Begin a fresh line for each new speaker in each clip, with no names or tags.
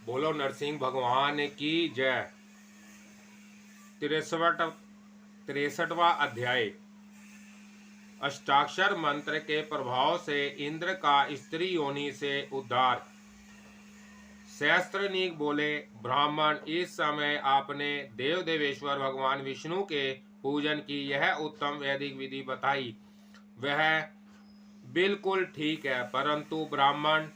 बोलो नरसिंह भगवान की जय। 63वां अध्याय। अष्टाक्षर मंत्र के प्रभाव से इंद्र का स्त्री योनि से उद्धार। सहस्त्रनीक बोले, ब्राह्मण, इस समय आपने देव देवेश्वर भगवान विष्णु के पूजन की यह उत्तम वैदिक विधि बताई, वह बिल्कुल ठीक है, परंतु ब्राह्मण,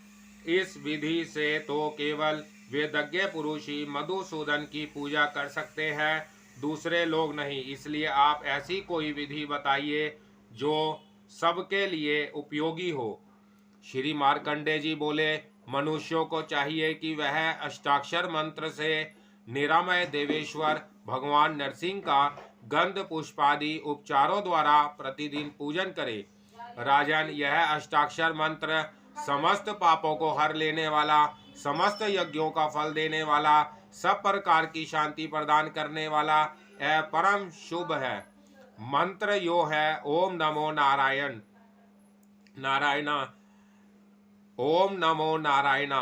इस विधि से तो केवल वेदज्ञ पुरुष ही मधुसूदन की पूजा कर सकते हैं, दूसरे लोग नहीं। इसलिए आप ऐसी कोई विधि बताइए जो सबके लिए उपयोगी हो। श्री मार्कंडे जी बोले, मनुष्यों को चाहिए कि वह अष्टाक्षर मंत्र से निरामय देवेश्वर भगवान नरसिंह का गंध पुष्पादि उपचारों द्वारा प्रतिदिन पूजन करे। राजन, यह अष्टाक्षर मंत्र समस्त पापों को हर लेने वाला, समस्त यज्ञों का फल देने वाला, सब प्रकार की शांति प्रदान करने वाला परम शुभ है। मंत्र यो है, ओम नमो नारायण नारायणा, ओम नमो नारायणा।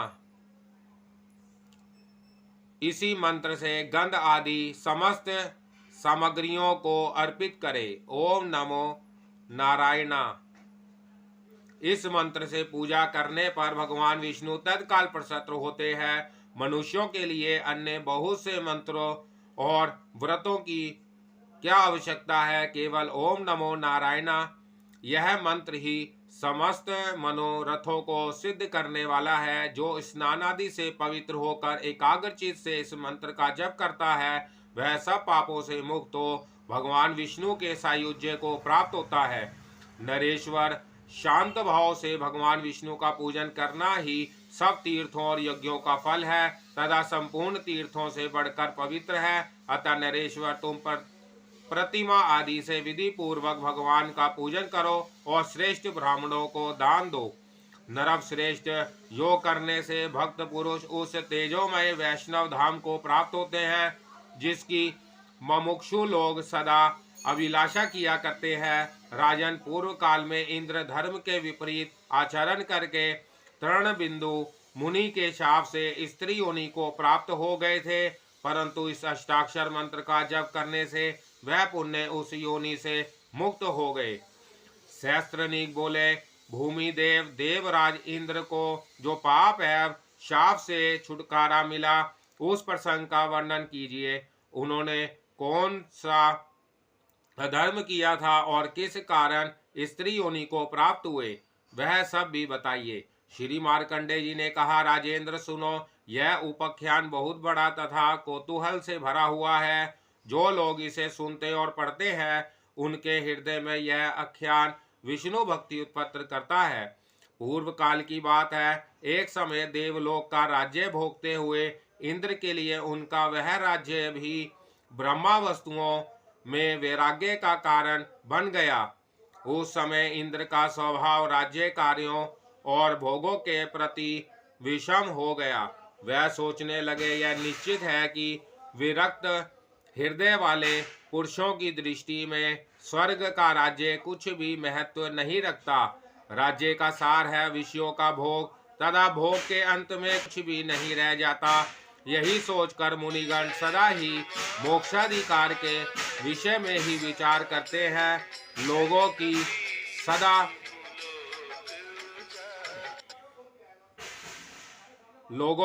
इसी मंत्र से गंध आदि समस्त सामग्रियों को अर्पित करे। ओम नमो नारायणा। इस मंत्र से पूजा करने पर भगवान विष्णु तत्काल प्रसन्न होते हैं। मनुष्यों के लिए अन्य बहुत से मंत्रों और व्रतों की क्या आवश्यकता है, केवल ओम नमो नारायणा यह मंत्र ही समस्त मनोरथों को सिद्ध करने वाला है। जो स्नान आदि से पवित्र होकर एकाग्रचित से इस मंत्र का जप करता है, वह सब पापों से मुक्त हो भगवान विष्णु के सायुज्य को प्राप्त होता है। नरेश्वर, शांत भाव से भगवान विष्णु का पूजन करना ही सब तीर्थों और यज्ञों का फल है, तथा संपूर्ण तीर्थों से बढ़कर पवित्र है। अतः नरेश्वर, तुम पर प्रतिमा आदि से विधि पूर्वक भगवान का पूजन करो और श्रेष्ठ ब्राह्मणों को दान दो। नरव श्रेष्ठ, योग करने से भक्त पुरुष उस तेजोमय वैष्णव धाम को प्राप्त होते हैं जिसकी मुमुक्षु लोग सदा अभिलाषा किया करते हैं। राजन, पूर्व काल में इंद्र धर्म के विपरीत आचरण करके तृण बिंदु मुनि के शाप से स्त्री योनि को प्राप्त हो गए थे, परंतु इस अष्टाक्षर मंत्र का जप करने से वह पुण्य उस योनि से मुक्त हो गए। सहस्त्रनीक बोले, भूमि देव देवराज इंद्र को जो पाप एवं शाप से छुटकारा मिला, उस प्रसंग का वर्णन कीजिए। उन्होंने कौन सा अधर्म किया था और किस कारण स्त्री योनि को प्राप्त हुए, वह सब भी बताइए। श्री मार्कंडे जी ने कहा, राजेंद्र सुनो, यह उपाख्यान बहुत बड़ा तथा कौतूहल से भरा हुआ है। जो लोग इसे सुनते और पढ़ते हैं, उनके हृदय में यह आख्यान विष्णु भक्ति उत्पन्न करता है। पूर्व काल की बात है, एक समय देवलोक का राज्य भोगते हुए इंद्र के लिए उनका वह राज्य भी ब्रह्मा वस्तुओं में वैराग्य का कारण बन गया। उस समय इंद्र का स्वभाव राज्य कार्यों और भोगों के प्रति विषम हो गया। वह सोचने लगे, यह निश्चित है कि विरक्त हृदय वाले पुरुषों की दृष्टि में स्वर्ग का राज्य कुछ भी महत्व नहीं रखता। राज्य का सार है विषयों का भोग, तथा भोग के अंत में कुछ भी नहीं रह जाता। यही सोचकर मुनिगण सदा ही मोक्षाधिकार के विषय में ही विचार करते हैं। लोगों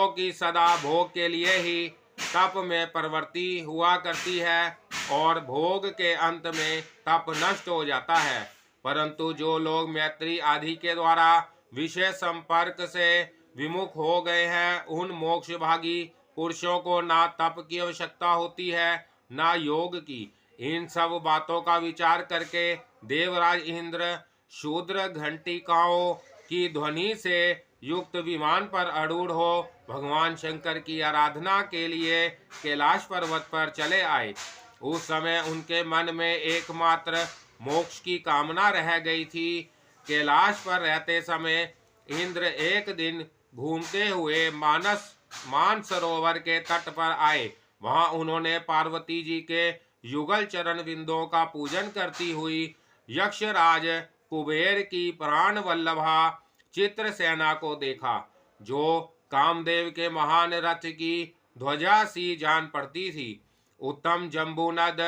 की सदा भोग के लिए ही तप में प्रवृत्ति हुआ करती है और भोग के अंत में तप नष्ट हो जाता है। परंतु जो लोग मैत्री आदि के द्वारा विषय संपर्क से विमुख हो गए हैं, उन मोक्ष भागी पुरुषों को ना तप की आवश्यकता होती है, ना योग की। इन सब बातों का विचार करके देवराज इंद्र शूद्र घंटिकाओं की ध्वनि से युक्त विमान पर आरूढ़ हो भगवान शंकर की आराधना के लिए कैलाश पर्वत पर चले आए। उस समय उनके मन में एकमात्र मोक्ष की कामना रह गई थी। कैलाश पर रहते समय इंद्र एक दिन घूमते हुए मानसरोवर के तट पर आए। वहां उन्होंने पार्वती जी के युगल चरण बिंदुओं का पूजन करती हुई यक्षराज कुबेर की प्राण वल्लभा चित्रसेना को देखा, जो कामदेव के महान रथ की ध्वजा सी जान पड़ती थी। उत्तम जम्बूनद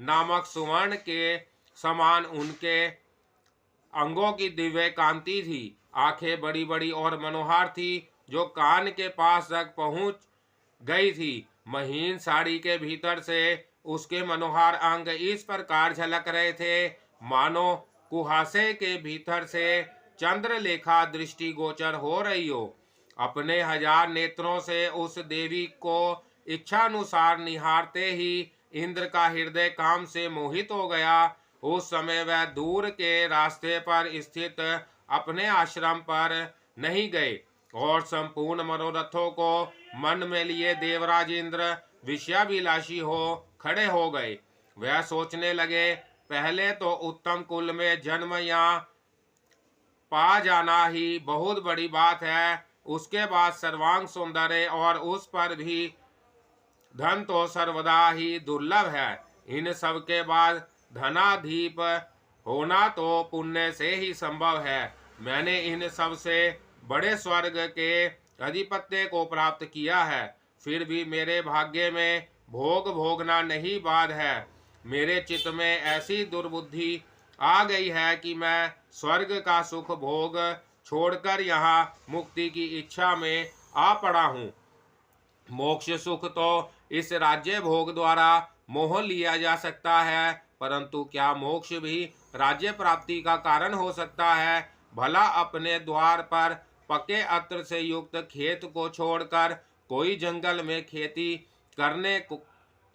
नामक सुवर्ण के समान उनके अंगों की दिव्य कांति थी। आंखें बड़ी बड़ी और मनोहर थी, जो कान के पास तक पहुंच गई थी। महीन साड़ी के भीतर से उसके मनोहर अंग इस प्रकार झलक रहे थे, मानो कुहासे के भीतर से चंद्रलेखा दृष्टि गोचर हो रही हो। अपने 1000 नेत्रों से उस देवी को इच्छानुसार निहारते ही इंद्र का हृदय काम से मोहित हो गया। उस समय वह दूर के रास्ते पर स्थित अपने आश्रम पर नहीं गए और संपूर्ण मनोरथों को मन में लिए देवराज इंद्र विषयाभिलाषी हो खड़े हो गए। वह सोचने लगे, पहले तो उत्तम कुल में जन्म या पा जाना ही बहुत बड़ी बात है, उसके बाद सर्वांग सौंदर्य और उस पर भी धन तो सर्वदा ही दुर्लभ है। इन सब के बाद धनाधीप होना तो पुण्य से ही संभव है। मैंने इन सब से बड़े स्वर्ग के अधिपत्य को प्राप्त किया है, फिर भी मेरे भाग्य में भोग भोगना नहीं बाध है। मेरे चित्त में ऐसी दुर्बुद्धि आ गई है कि मैं स्वर्ग का सुख भोग छोड़कर यहाँ मुक्ति की इच्छा में आ पड़ा हूँ। मोक्ष सुख तो इस राज्य भोग द्वारा मोह लिया जा सकता है, परंतु क्या मोक्ष भी राज्य प्राप्ति का कारण हो सकता है? भला अपने द्वार पर पके अत्र से युक्त खेत को छोड़कर कोई जंगल में खेती करने को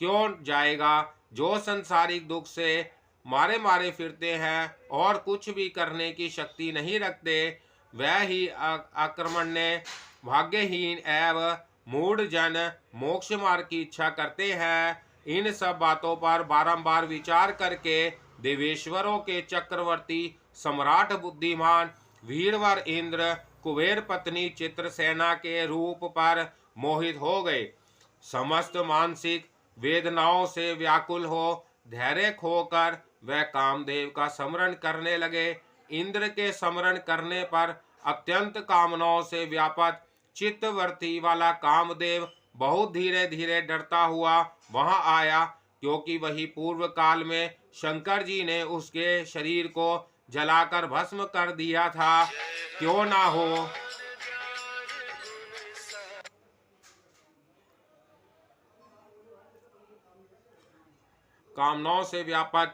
क्यों जाएगा? जो संसारिक दुख से मारे मारे फिरते हैं और कुछ भी करने की शक्ति नहीं रखते, वह ही अकर्मण्य भाग्यहीन एवं मूढ़ जन मोक्ष मार्ग की इच्छा करते हैं। इन सब बातों पर बारंबार विचार करके देवेश्वरों के चक्रवर्ती सम्राट बुद्धिमान वीरवर इंद्र कुबेर पत्नी चित्रसेना के रूप पर मोहित हो गए। समस्त मानसिक वेदनाओं से व्याकुल हो धैर्य खोकर वह कामदेव का स्मरण करने लगे। इंद्र के स्मरण करने पर अत्यंत कामनाओं से व्यापक चित्तवर्ती वाला कामदेव बहुत धीरे धीरे डरता हुआ वहां आया, क्योंकि वही पूर्व काल में शंकर जी ने उसके शरीर को जलाकर भस्म कर दिया था। क्यों ना हो कामनाओं से व्यापक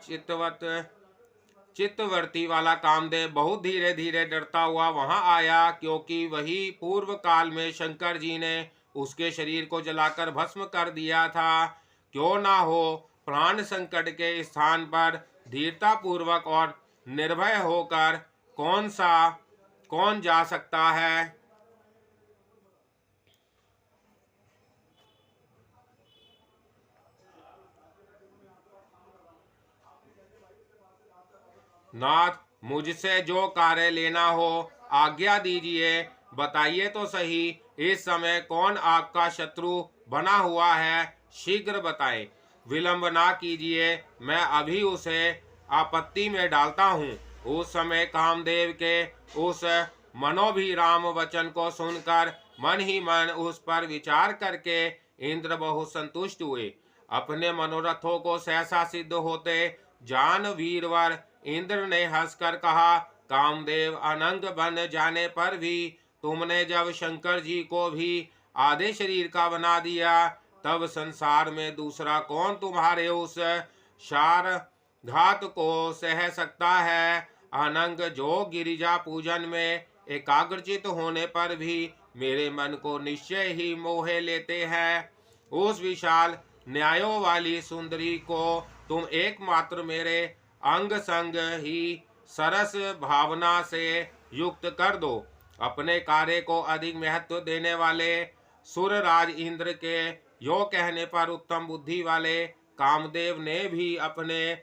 चित्तवर्ती वाला कामदेव बहुत धीरे धीरे डरता हुआ वहां आया, क्योंकि वही पूर्व काल में शंकर जी ने उसके शरीर को जलाकर भस्म कर दिया था। क्यों ना हो प्राण संकट के स्थान पर धीरता पूर्वक और निर्भय होकर कौन जा सकता है? नाथ, मुझसे जो कार्य लेना हो आज्ञा दीजिए, बताइए तो सही। इस समय कौन आपका शत्रु बना हुआ है, शीघ्र बताएं। विलंब ना कीजिए, मैं अभी उसे आपत्ति में डालता हूँ। उस समय कामदेव के उस मनोभिराम वचन को सुनकर मन ही मन उस पर विचार करके इंद्र बहुत संतुष्ट हुए। अपने मनोरथों को सहसा सिद्ध होते जान वीरवर इंद्र ने हंसकर कहा, कामदेव, अनंग बन जाने पर भी तुमने जब शंकर जी को भी आधे शरीर का बना दिया, तब संसार में दूसरा कौन तुम्हारे उस शार घात को सह सकता है? अनंग, जो गिरिजा पूजन में एकाग्रचित होने पर भी मेरे मन को निश्चय ही मोहे लेते हैं, उस विशाल न्यायों वाली सुंदरी को तुम एकमात्र मेरे अंग संग ही सरस भावना से युक्त कर दो। अपने कार्य को अधिक महत्व देने वाले सुरराज इंद्र के यो कहने पर उत्तम बुद्धि वाले कामदेव ने भी अपने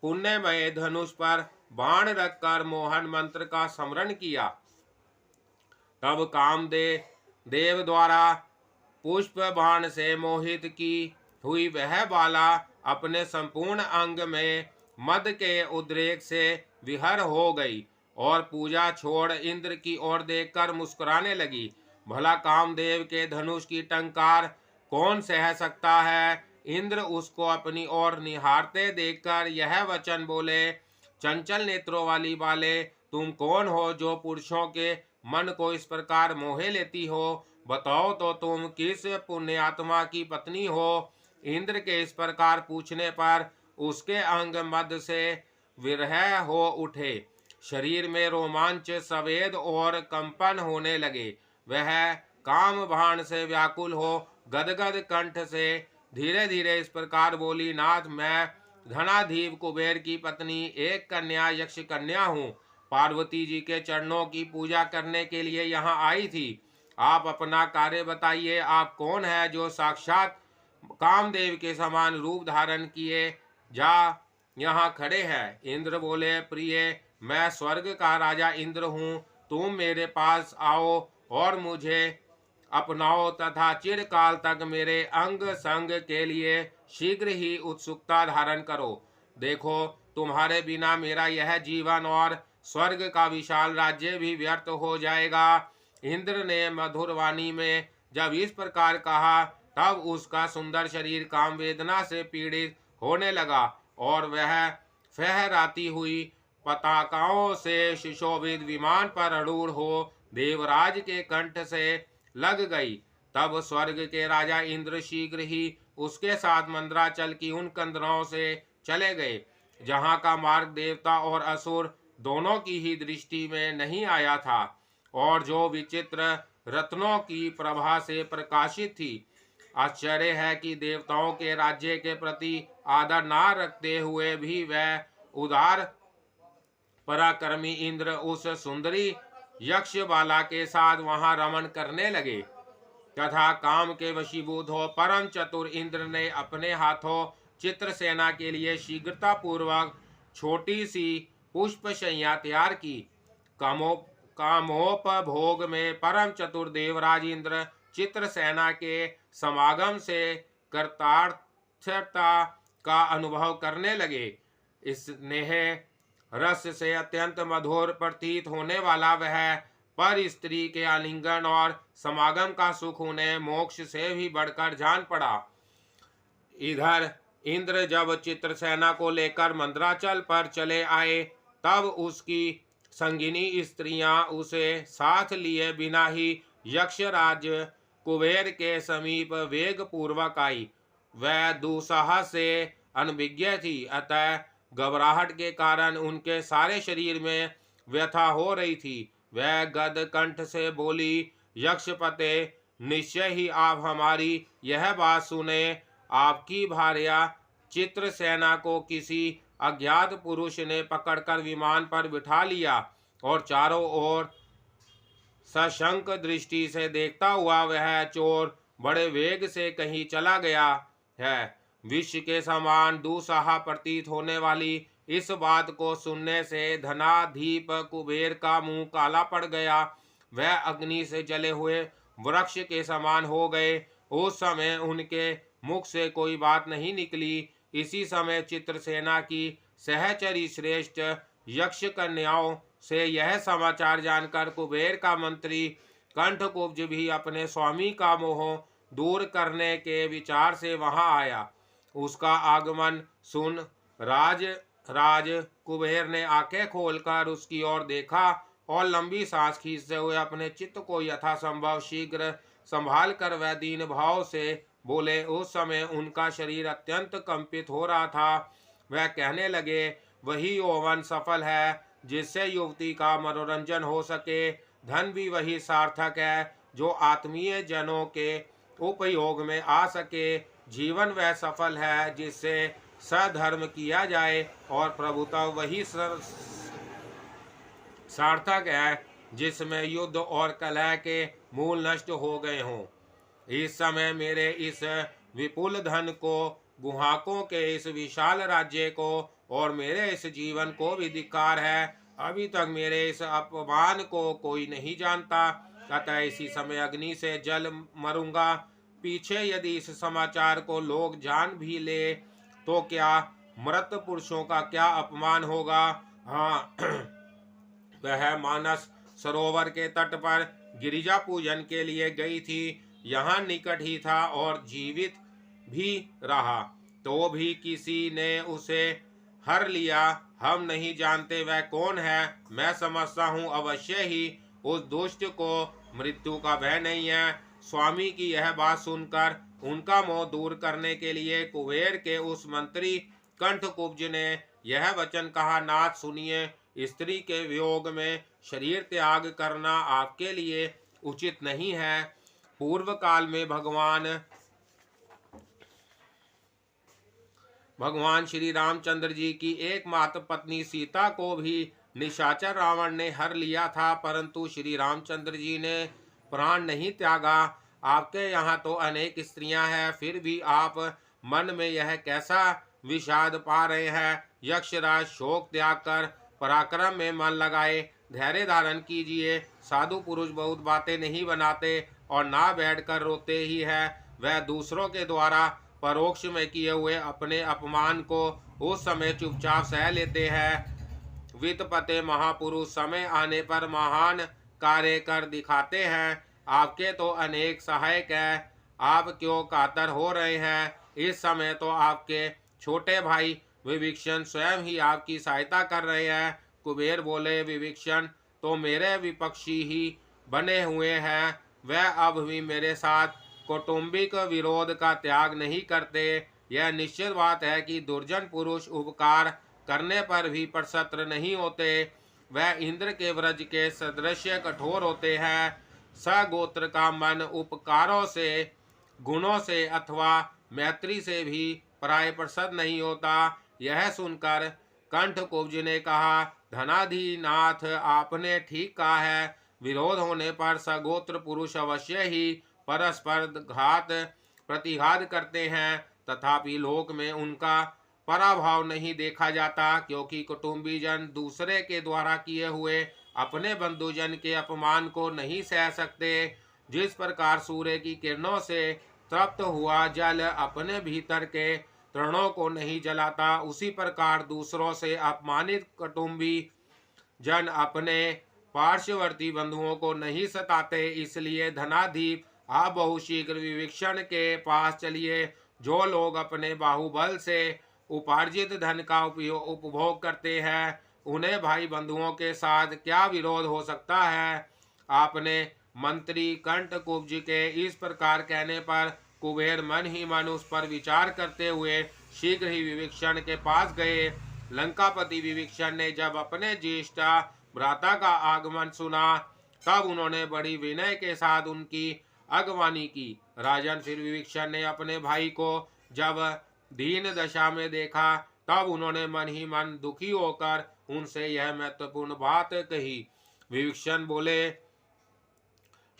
पुण्यमय धनुष पर बाण रखकर मोहन मंत्र का स्मरण किया। तब कामदेव द्वारा पुष्प बाण से मोहित की हुई वह बाला अपने संपूर्ण अंग में मद के उद्रेक से विहर हो गई और पूजा छोड़ इंद्र की ओर देखकर मुस्कुराने लगी। भला कामदेव के धनुष की टंकार कौन सह सकता है। इंद्र उसको अपनी ओर निहारते देखकर यह वचन बोले, चंचल नेत्रों वाली बाले, तुम कौन हो जो पुरुषों के मन को इस प्रकार मोहे लेती हो। बताओ तो तुम किस पुण्यात्मा की पत्नी हो। इंद्र के इस प्रकार पूछने पर उसके अंग मद से विरह हो उठे, शरीर में रोमांच, संवेद और कंपन होने लगे। वह काम बाण से व्याकुल हो गदगद कंठ से धीरे धीरे इस प्रकार बोली, नाथ, मैं धनाधीव कुबेर की पत्नी एक कन्या यक्ष कन्या हूँ। पार्वती जी के चरणों की पूजा करने के लिए यहाँ आई थी। आप अपना कार्य बताइए। आप कौन है जो साक्षात कामदेव के समान रूप धारण किए जा यहाँ खड़े हैं। इंद्र बोले, प्रिय, मैं स्वर्ग का राजा इंद्र हूँ। तुम मेरे पास आओ और मुझे अपनाओ तथा चिरकाल तक मेरे अंग संग के लिए शीघ्र ही उत्सुकता धारण करो। देखो, तुम्हारे बिना मेरा यह जीवन और स्वर्ग का विशाल राज्य भी व्यर्थ हो जाएगा। इंद्र ने मधुर वाणी में जब इस प्रकार कहा, तब उसका सुंदर शरीर काम वेदना से पीड़ित होने लगा और वह फहराती हुई पताकाओं से सुशोभित विमान पर अरूढ़ हो देवराज के कंठ से लग गई। तब स्वर्ग के राजा इंद्र शीघ्र ही उसके साथ मंदराचल की उन कंदरों से चले गए, जहाँ का मार्ग देवता और असुर दोनों की ही दृष्टि में नहीं आया था और जो विचित्र रत्नों की प्रभा से प्रकाशित थी। आश्चर्य है कि देवताओं के राज्य के प्रति आदर न रखते हुए भी वह उदार पराक्रमी इंद्र उस सुंदरी यक्ष बाला के साथ वहां रमण करने लगे तथा काम के वशीभूत हो परम चतुर इंद्र ने अपने हाथों चित्रसेना के लिए शीघ्रता पूर्वक छोटी सी पुष्प शैया तैयार की। कामोपभोग में परम चतुर देवराज इंद्र चित्रसेना के समागम से कृतार्थता का अनुभव करने लगे। इस स्नेह रस से अत्यंत मधुर प्रतीत होने वाला वह पर स्त्री के आलिंगन और समागम का सुख उन्हें मोक्ष से भी बढ़कर जान पड़ा। इधर इंद्र जब चित्रसेना को लेकर मंदराचल पर चले आए, तब उसकी संगिनी स्त्रियां उसे साथ लिए बिना ही यक्षराज कुबेर के समीप वेग पूर्वक आई। वह दुस्साहस से अनभिज्ञ थी, अतः घबराहट के कारण उनके सारे शरीर में व्यथा हो रही थी। वह गद कंठ से बोली, यक्षपते, निश्चय ही आप हमारी यह बात सुने। आपकी भार्या चित्रसेना को किसी अज्ञात पुरुष ने पकड़कर विमान पर बिठा लिया और चारों ओर सशंक दृष्टि से देखता हुआ वह चोर बड़े वेग से कहीं चला गया है। विष के समान दुस्साह प्रतीत होने वाली इस बात को सुनने से धनाधीप कुबेर का मुंह काला पड़ गया। वह अग्नि से जले हुए वृक्ष के समान हो गए। उस समय उनके मुख से कोई बात नहीं निकली। इसी समय चित्रसेना की सहचरी श्रेष्ठ यक्ष कन्याओं से यह समाचार जानकर कुबेर का मंत्री कंठकुब्ज भी अपने स्वामी का मोह दूर करने के विचार से वहां आया। उसका आगमन सुन राज कुबेर ने आंखें खोलकर उसकी ओर देखा और लंबी सांस खींचते हुए अपने चित्त को यथासंभव शीघ्र संभाल कर वह दीन भाव से बोले। उस समय उनका शरीर अत्यंत कंपित हो रहा था। वह कहने लगे, वही यौवन सफल है जिससे युवती का मनोरंजन हो सके। धन भी वही सार्थक है जो आत्मीय जनों के उपयोग में आ सके। जीवन वह सफल है जिससे सधर्म किया जाए और प्रभुता वही सार्थक है जिसमें युद्ध और कलह के मूल नष्ट हो गए हों। इस समय मेरे इस विपुल धन को, गुहाकों के इस विशाल राज्य को और मेरे इस जीवन को भी धिक्कार है। अभी तक मेरे इस अपमान को कोई नहीं जानता, अतः इसी समय अग्नि से जल मरूंगा। पीछे यदि इस समाचार को लोग जान भी ले तो क्या मृत पुरुषों का क्या अपमान होगा। हाँ, वह मानस सरोवर के तट पर गिरिजा पूजन के लिए गई थी, यहाँ निकट ही था और जीवित भी रहा, तो भी किसी ने उसे हर लिया। हम नहीं जानते वह कौन है। मैं समझता हूँ अवश्य ही उस दुष्ट को मृत्यु का भय नहीं है। स्वामी की यह बात सुनकर उनका मोह दूर करने के लिए कुबेर के उस मंत्री कंठकुब्ज ने यह वचन कहा, नाथ सुनिए, स्त्री के वियोग में शरीर त्याग करना आपके लिए उचित नहीं है। पूर्व काल में भगवान श्री रामचंद्र जी की एकमात्र पत्नी सीता को भी निशाचर रावण ने हर लिया था, परंतु श्री रामचंद्र जी ने प्राण नहीं त्यागा। आपके यहाँ तो अनेक स्त्रियां हैं, फिर भी आप मन में यह कैसा विषाद पा रहे हैं। यक्षराज, शोक त्याग कर पराक्रम में मन लगाए, धैर्य धारण कीजिए। साधु पुरुष बहुत बातें नहीं बनाते और ना बैठकर रोते ही है। वह दूसरों के द्वारा परोक्ष में किए हुए अपने अपमान को उस समय चुपचाप सह लेते हैं। वित्तपते महापुरुष समय आने पर महान कार्य कर दिखाते हैं। आपके तो अनेक सहायक हैं, आप क्यों कातर हो रहे हैं। इस समय तो आपके छोटे भाई विभीषण स्वयं ही आपकी सहायता कर रहे हैं। कुबेर बोले, विभीषण तो मेरे विपक्षी ही बने हुए हैं, वह अब भी मेरे साथ कौटुंबिक विरोध का त्याग नहीं करते। यह निश्चित बात है कि दुर्जन पुरुष उपकार करने पर भी प्रसन्न नहीं होते। वह इंद्र के व्रज के सदृश कठोर होते हैं। सगोत्र का मन उपकारों से, गुणों से अथवा मैत्री से भी प्राय प्रसन्न नहीं होता। यह सुनकर कंठकुब्ज ने कहा, धनाधिनाथ, आपने ठीक कहा है। विरोध होने पर सगोत्र पुरुष अवश्य ही परस्पर घात प्रतिघात करते हैं, तथापि लोक में उनका पराभाव नहीं देखा जाता, क्योंकि कुटुंबी जन दूसरे के द्वारा किए हुए अपने बंधुजन के अपमान को नहीं सह सकते। जिस प्रकार सूर्य की किरणों से तृप्त हुआ जल अपने भीतर के तृणों को नहीं जलाता, उसी प्रकार दूसरों से अपमानित कुटुंबी जन अपने पार्श्ववर्ती बंधुओं को नहीं सताते। इसलिए धनाधीप, आप बहुत शीघ्र विभीषण के पास चलिए। जो लोग अपने बाहुबल से उपार्जित धन का उपभोग करते हैं, उन्हें भाई बंधुओं के साथ क्या विरोध हो सकता है। आपने मंत्री कंठकुब्ज के इस प्रकार कहने पर कुबेर मन ही मन उस पर विचार करते हुए शीघ्र ही विभीषण के पास गए। लंकापति विभीषण ने जब अपने ज्येष्ठ भ्राता का आगमन सुना, तब उन्होंने बड़ी विनय के साथ उनकी अगवानी की। राजन, फिर विभीषण ने अपने भाई को जब दीन दशा में देखा, तब उन्होंने मन ही मन दुखी होकर उनसे यह महत्वपूर्ण बात कही। विभीषण बोले,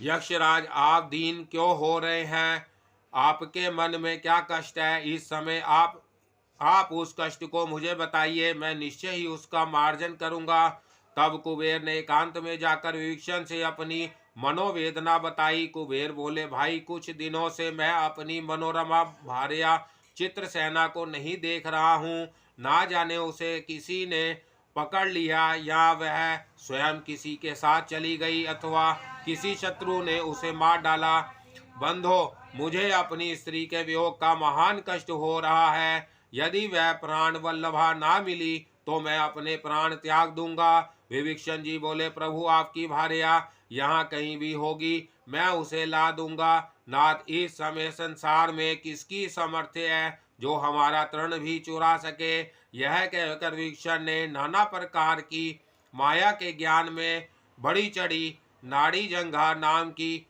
यक्षराज, आप दीन क्यों हो रहे हैं। आपके मन में क्या कष्ट है। इस समय आप उस कष्ट को मुझे बताइए, मैं निश्चय ही उसका मार्जन करूंगा। तब कुबेर ने एकांत में जाकर विभीषण से अपनी मनोवेदना बताई। कुबेर बोले, भाई, कुछ दिनों से मैं अपनी मनोरमा भार्या चित्रसेना को नहीं देख रहा हूँ। ना जाने उसे किसी ने पकड़ लिया, या वह स्वयं किसी के साथ चली गई, अथवा किसी शत्रु ने उसे मार डाला। बंधो, मुझे अपनी स्त्री के वियोग का महान कष्ट हो रहा है। यदि वह प्राण वल्लभा ना मिली तो मैं अपने प्राण त्याग दूंगा। विभीषण जी बोले, प्रभु, आपकी भार्या यहाँ कहीं भी होगी, मैं उसे ला दूंगा। नाथ, इस समय संसार में किसकी सामर्थ्य है जो हमारा तृण भी चुरा सके। यह कहकर विभीषण ने नाना प्रकार की माया के ज्ञान में बड़ी चढ़ी नाड़ी जंघा नाम की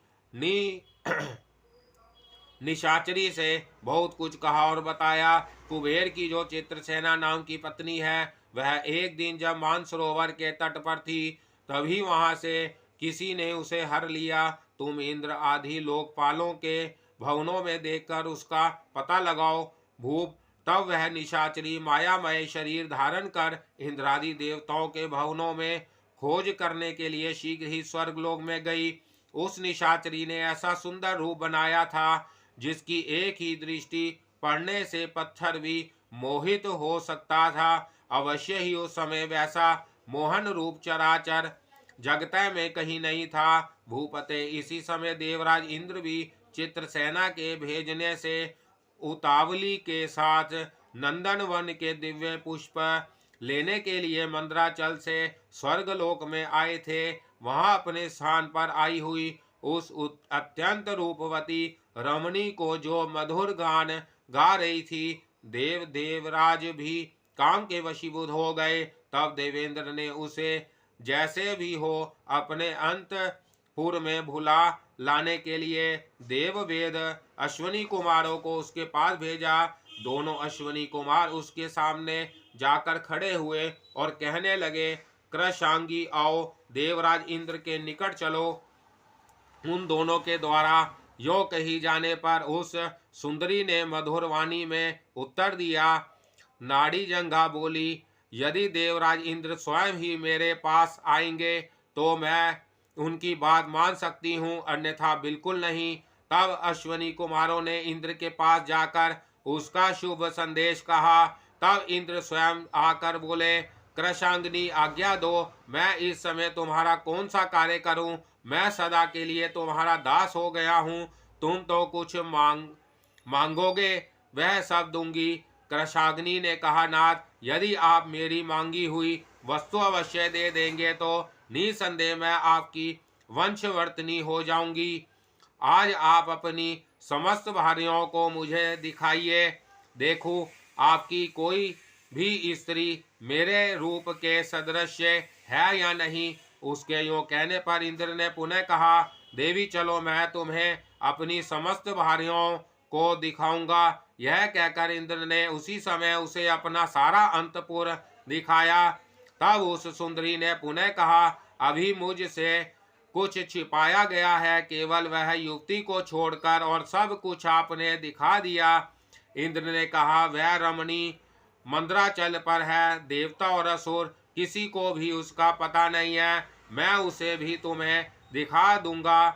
निशाचरी से बहुत कुछ कहा और बताया। कुबेर की जो चित्रसेना नाम की पत्नी है, वह एक दिन जब मानसरोवर के तट पर थी, तभी वहां से किसी ने उसे हर लिया। तुम इंद्र आदि लोकपालों के भवनों में देखकर उसका पता लगाओ। भूप, तब वह निशाचरी मायामय शरीर धारण कर इंद्रादि देवताओं के भवनों में खोज करने के लिए शीघ्र ही स्वर्गलोक में गई। उस निशाचरी ने ऐसा सुंदर रूप बनाया था, जिसकी एक ही दृष्टि पड़ने से पत्थर भी मोहित हो सकता था। अवश्य ही उस समय वैसा मोहन रूप चराचर जगत में कहीं नहीं था। भूपते। इसी समय देवराज इंद्र भी चित्रसेना के भेजने से उतावली के साथ नंदन वन के दिव्य पुष्प लेने के लिए मंद्राचल से स्वर्गलोक में आए थे। वहां अपने स्थान पर आई हुई उस अत्यंत रूपवती रमणी को जो मधुर गान गा रही थी, देवराज भी काम के वशीभूत हो गए। तब देवेंद्र ने उसे जैसे भी हो अपने अंतपुर में भुला लाने के लिए देववेद अश्वनी कुमारों को उसके पास भेजा। दोनों अश्वनी कुमार उसके सामने जाकर खड़े हुए और कहने लगे, कृशांगी आओ, देवराज इंद्र के निकट चलो। उन दोनों के द्वारा यो कही जाने पर उस सुंदरी ने मधुर वाणी में उत्तर दिया। नाड़ी जंघा बोली, यदि देवराज इंद्र स्वयं ही मेरे पास आएंगे तो मैं उनकी बात मान सकती हूँ, अन्यथा बिल्कुल नहीं। तब अश्वनी कुमारों ने इंद्र के पास जाकर उसका शुभ संदेश कहा। तब इंद्र स्वयं आकर बोले, कृशांगिनी आज्ञा दो, मैं इस समय तुम्हारा कौन सा कार्य करूं? मैं सदा के लिए तुम्हारा दास हो गया हूं। तुम तो कुछ मांगोगे वह सब दूंगी। कृशाग्नि ने कहा, नाथ, यदि आप मेरी मांगी हुई वस्तु अवश्य दे देंगे तो निसंदेह मैं आपकी वंशवर्तनी हो जाऊंगी। आज आप अपनी समस्त भार्यों को मुझे दिखाइए, देखूं आपकी कोई भी स्त्री मेरे रूप के सदृश है या नहीं। उसके यों कहने पर इंद्र ने पुनः कहा, देवी चलो, मैं तुम्हें अपनी समस्त भार्यों को दिखाऊंगा। यह कहकर इंद्र ने उसी समय उसे अपना सारा अंतपुर दिखाया। तब उस सुंदरी ने पुनः कहा, अभी मुझसे कुछ छिपाया गया है, केवल वह युक्ति को छोड़कर और सब कुछ आपने दिखा दिया। इंद्र ने कहा, वह रमणी मंद्राचल पर है, देवता और असुर किसी को भी उसका पता नहीं है। मैं उसे भी तुम्हें दिखा दूंगा,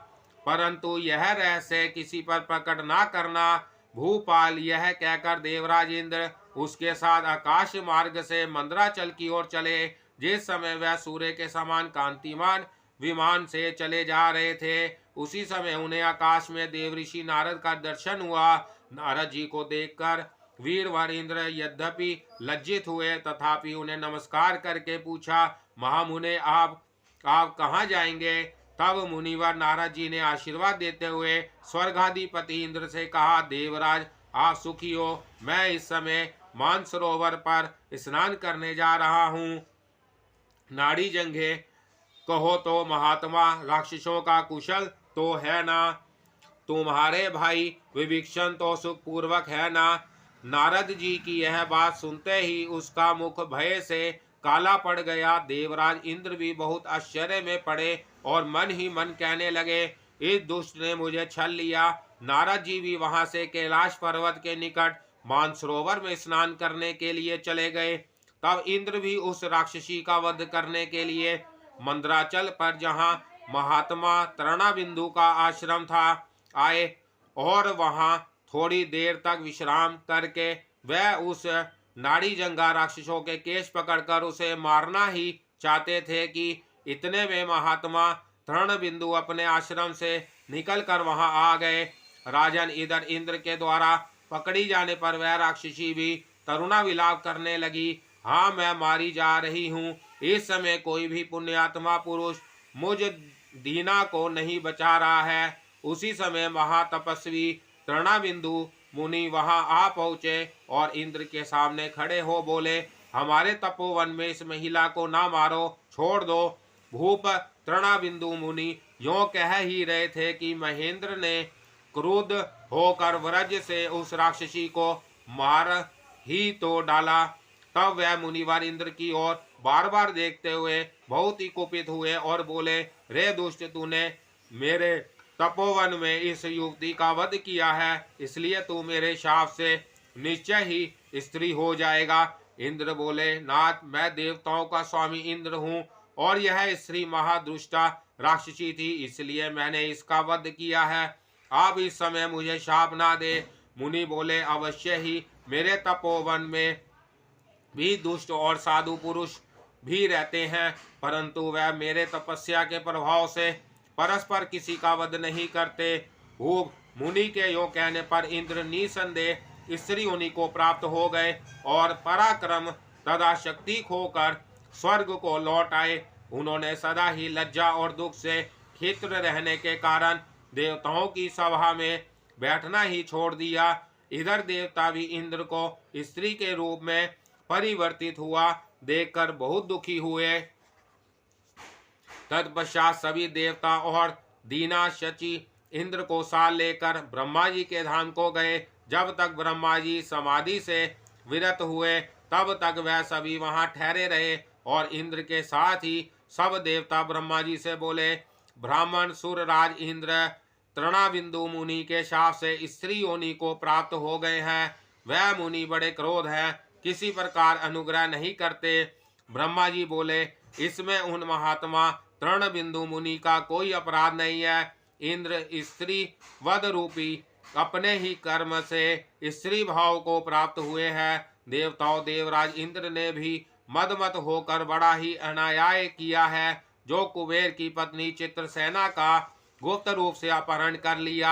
परंतु यह रहस्य किसी पर प्रकट ना करना। भूपाल यह कहकर देवराज इंद्र उसके साथ आकाश मार्ग से मंद्राचल की ओर चले। जिस समय वह सूर्य के समान कांतिमान विमान से चले जा रहे थे, उसी समय उन्हें आकाश में देवऋषि नारद का दर्शन हुआ। नारद जी को देखकर वीरवर इंद्र यद्यपि लज्जित हुए, तथापि उन्हें नमस्कार करके पूछा, महामुने आप कहाँ जाएंगे? तब मुनिवर नारद जी ने आशीर्वाद देते हुए स्वर्गाधिपति इंद्र से कहा, देवराज आप सुखी हो, मैं इस समय मानसरोवर पर स्नान करने जा रहा हूँ। नाड़ी जंघे कहो तो महात्मा, राक्षसों का कुशल तो है ना? तुम्हारे भाई विभीषण तो सुखपूर्वक है ना? नारद जी की यह बात सुनते ही उसका मुख भय से काला पड़ गया। देवराज इंद्र भी बहुत आश्चर्य में पड़े और मन ही मन कहने लगे, इस दुष्ट ने मुझे छल लिया। नारद जी भी वहां से कैलाश पर्वत के निकट मानसरोवर में स्नान करने के लिए चले गए। तब इंद्र भी उस राक्षसी का वध करने के लिए मंद्राचल पर, जहां महात्मा तृणाबिंदु का आश्रम था, आए और वहां थोड़ी देर तक विश्राम करके वह उस नाड़ी जंगा राक्षसों के केश पकड़कर उसे मारना ही चाहते थे कि इतने में महात्मा तृणबिंदु अपने आश्रम से निकलकर वहां आ गए। राजन, इधर इंद्र के द्वारा पकड़ी जाने पर वह राक्षसी भी तरुणा विलाप करने लगी, हाँ मैं मारी जा रही हूँ। इस समय कोई भी पुण्यात्मा पुरुष मुझ दीना को नहीं बचा रहा है। उसी समय महातपस्वी तृणाबिंदु मुनि वहां आ पहुंचे और इंद्र के सामने खड़े हो बोले, हमारे तपोवन में इस महिला को ना मारो, छोड़ दो। भूप तृणाबिंदु मुनि यों कह ही रहे थे कि महेंद्र ने क्रुद्ध होकर व्रज से उस राक्षसी को मार ही तो डाला। तब वह मुनिवर इंद्र की ओर बार बार देखते हुए बहुत ही कुपित हुए और बोले, रे दुष्ट, तूने मेरे तपोवन में इस युवती का वध किया है, इसलिए तू मेरे शाप से निश्चय ही स्त्री हो जाएगा। इंद्र बोले, नाथ, मैं देवताओं का स्वामी इंद्र हूँ और यह स्त्री महादुष्टा राक्षसी थी, इसलिए मैंने इसका वध किया है। आप इस समय मुझे शाप ना दे। मुनि बोले, अवश्य ही, मेरे तपोवन में भी दुष्ट और साधु पुरुष भी रहते हैं, परंतु वह मेरे तपस्या के प्रभाव से परस्पर किसी का वध नहीं करते। भूप मुनि के यो कहने पर इंद्र निसंदेह स्त्री योनि को प्राप्त हो गए और पराक्रम तथा शक्ति खोकर स्वर्ग को लौट आए। उन्होंने सदा ही लज्जा और दुख से खिन्न रहने के कारण देवताओं की सभा में बैठना ही छोड़ दिया। इधर देवता भी इंद्र को स्त्री के रूप में परिवर्तित हुआ देखकर बहुत दुखी हुए। तत्पश्चात सभी देवता और दीना शची इंद्र को साथ लेकर ब्रह्मा जी के धाम को गए। जब तक ब्रह्मा जी समाधि से विरत हुए तब तक वह सभी वहां ठहरे रहे और इंद्र के साथ ही सब देवता ब्रह्मा जी से बोले, ब्राह्मण सुरराज इंद्र तृणाबिंदु मुनि के शाप से स्त्री योनि को प्राप्त हो गए हैं। वह मुनि बड़े क्रोध है, किसी प्रकार अनुग्रह नहीं करते। ब्रह्मा जी बोले, इसमें उन महात्मा तृणबिंदु मुनि का कोई अपराध नहीं है। इंद्र स्त्री वध रूपी अपने ही कर्म से स्त्री भाव को प्राप्त हुए हैं। देवताओं देवराज इंद्र ने भी मदमत होकर बड़ा ही अनायाय किया है। जो कुबेर की पत्नी चित्रसेना का गुप्त रूप से अपहरण कर लिया।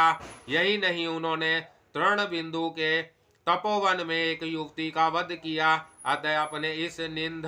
यही नहीं, उन्होंने तृणबिंदु के तपोवन में एक युवती का वध किया। अतः अपने इस निंद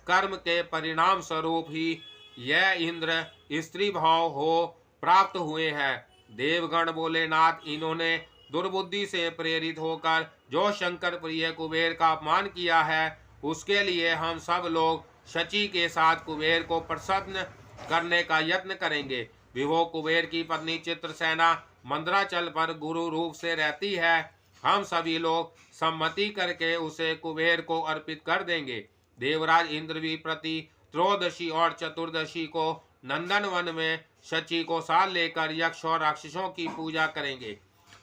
कर्म के परिणाम स्वरूप ही यह इंद्र स्त्री भाव हो प्राप्त हुए हैं। देवगण बोले, नाथ, इन्होंने दुर्बुद्धि से प्रेरित होकर जो शंकर प्रिय कुबेर का अपमान किया है उसके लिए हम सब लोग शची के साथ कुबेर को प्रसन्न करने का यत्न करेंगे। विभो कुबेर की पत्नी चित्रसेना मंदराचल पर गुरु रूप से रहती है। हम सभी लोग सम्मति करके उसे कुबेर को अर्पित कर देंगे। देवराज इंद्र भी प्रति त्रयोदशी और चतुर्दशी को नंदन वन में शची को साथ लेकर यक्ष और राक्षसों की पूजा करेंगे।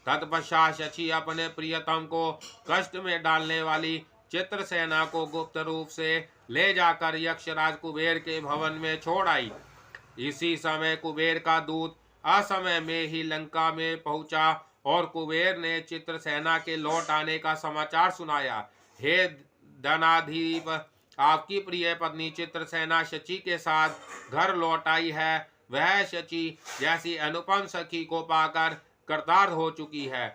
तत्पश्चात शची अपने प्रियतम को कष्ट में डालने वाली चित्रसेना को गुप्त रूप से ले जाकर यक्षराज कुबेर के भवन में छोड़ आई। इसी समय कुबेर का दूत असमय में ही लंका में पहुंचा और कुबेर ने चित्रसेना के लौट आने का समाचार सुनाया। हे धनाधीप, आपकी प्रिय पत्नी चित्रसेना शची के साथ घर लौट आई है। वह शची जैसी अनुपम सखी को पाकर कृतार्थ हो चुकी है।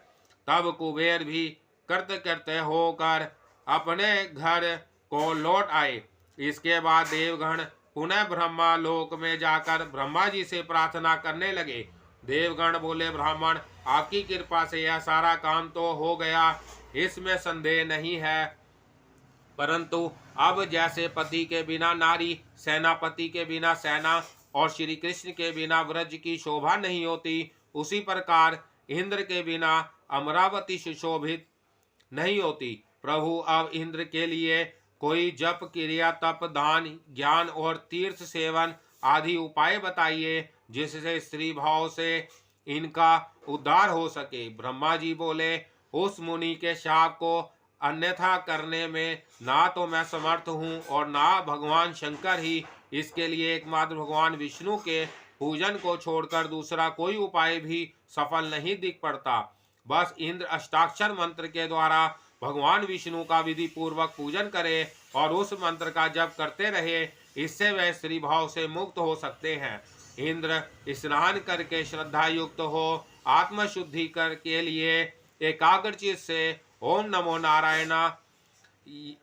तब कुबेर भी कृतकृत्य होकर अपने घर को लौट आए। इसके बाद देवगण पुनः ब्रह्मा लोक में जाकर ब्रह्मा जी से प्रार्थना करने लगे। देवगण बोले, ब्राह्मण, आपकी कृपा से यह सारा काम तो हो गया, इसमें संदेह नहीं है, परंतु अब जैसे पति के बिना नारी, सेनापति के बिना सेना और श्री कृष्ण के बिना व्रज की शोभा नहीं होती, उसी प्रकार इंद्र के बिना अमरावती सुशोभित नहीं होती। प्रभु, अब इंद्र के लिए कोई जप क्रिया, तप, दान, ज्ञान और तीर्थ सेवन आदि उपाय बताइए जिससे स्त्री भाव से इनका उद्धार हो सके। ब्रह्मा जी बोले, उस मुनि के शाप को अन्यथा करने में ना तो मैं समर्थ हूँ और ना भगवान शंकर ही। इसके लिए एकमात्र भगवान विष्णु के पूजन को छोड़कर दूसरा कोई उपाय भी सफल नहीं दिख पड़ता। बस इंद्र अष्टाक्षर मंत्र के द्वारा भगवान विष्णु का विधि पूर्वक पूजन करे और उस मंत्र का जप करते रहे, इससे वह स्त्री भाव से मुक्त हो सकते हैं। इंद्र स्नान करके श्रद्धा युक्त हो आत्मशुद्धि कर के लिए एकाग्रचित से ओम नमो नारायण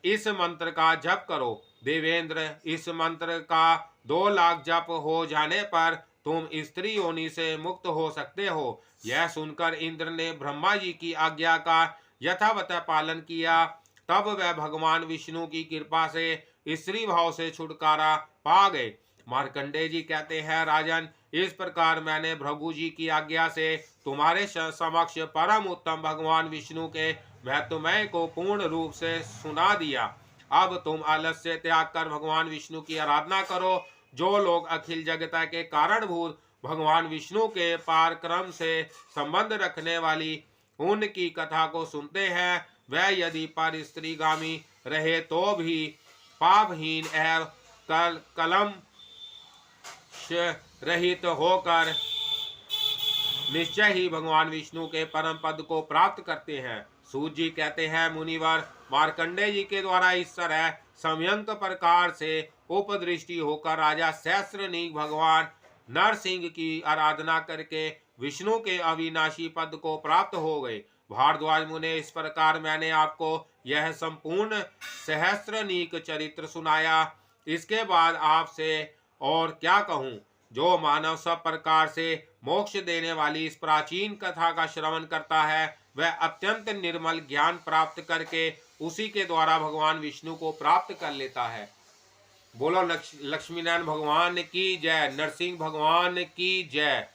इस मंत्र का जप करो। देवेंद्र, इस मंत्र का 2 लाख जप हो जाने पर तुम स्त्री योनि से मुक्त हो सकते हो। यह सुनकर इंद्र ने ब्रह्मा जी की आज्ञा का यथावत पालन किया। तब वह भगवान विष्णु की कृपा से स्त्री भाव से छुटकारा पा गए। मार्कंडेय जी कहते हैं, राजन, इस प्रकार मैंने भृगु जी की आज्ञा से तुम्हारे समक्ष परम उत्तम भगवान विष्णु के महत्वमय को पूर्ण रूप से सुना दिया। अब तुम आलस्य त्याग कर भगवान विष्णु की आराधना करो। जो लोग अखिल जगत के कारणभूत भगवान विष्णु के पारक्रम से संबंध रखने वाली उनकी कथा को सुनते हैं, वह यदि पर स्त्रीगामी रहे तो भी पापहीन एवं कलम रहित होकर निश्चय ही भगवान विष्णु के परम पद को प्राप्त करते हैं। सूत जी कहते हैं, मुनिवर, मार्कंडेय जी के द्वारा इस तरह सम्यक प्रकार से उपदृष्टि होकर राजा सहस्त्रनीक भगवान नरसिंह की आराधना करके विष्णु के अविनाशी पद को प्राप्त हो गए। भारद्वाज मुने, इस प्रकार मैंने आपको यह संपूर्ण सहस्त्रनीक चरित्र सुनाया। इसके बाद आपसे और क्या कहूँ। जो मानव सब प्रकार से मोक्ष देने वाली इस प्राचीन कथा का श्रवण करता है, वह अत्यंत निर्मल ज्ञान प्राप्त करके उसी के द्वारा भगवान विष्णु को प्राप्त कर लेता है। बोलो लक्ष्मीनारायण भगवान की जय, नरसिंह भगवान की जय।